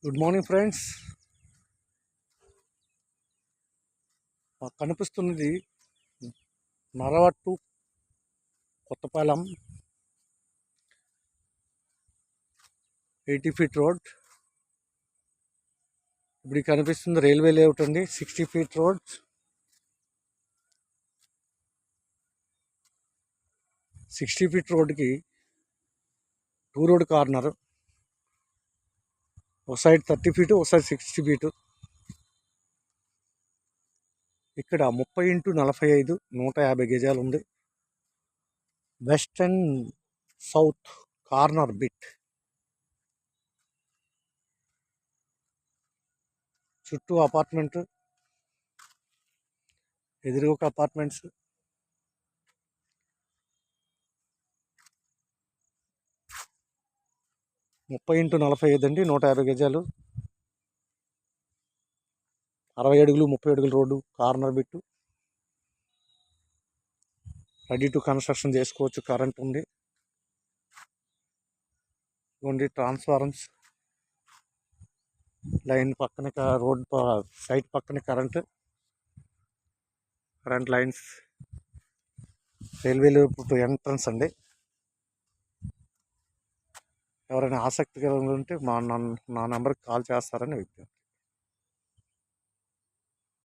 Good morning friends. మాకు కనిపిస్తున్నది నరవట్టు Kothapalem 80 feet road. ఇప్పుడు కనిపిస్తుంది రైల్వే లేఅవుట్ అండి. 60 ఫీట్ రోడ్. 60 ఫీట్ రోడ్కి 2 రోడ్ కార్నర్, ఒక సైడ్ 30 ఫీటు, ఒక సైడ్ 60 ఫీటు. ఇక్కడ 30x45 150 గజాలు ఉంది. West and south corner bit. చుట్టూ అపార్ట్మెంట్, ఎదురు ఒక అపార్ట్మెంట్స్. ముప్పై ఇంటూ 45 అండి, 150 గజాలు, 60 అడుగులు 30 అడుగుల road, corner bit. Ready to construction చేసుకోవచ్చు. కరెంట్ ఉంది. ఇవ్వండి ట్రాన్స్ఫార్మర్స్ లైన్ పక్కన, రోడ్ సైట్ పక్కన కరెంట్ లైన్స్. రైల్వే ఎంట్రన్స్ అండి. ఎవరైనా ఆసక్తిగా ఉంటే నా నెంబర్కి కాల్ చేస్తారని విజ్ఞప్తి.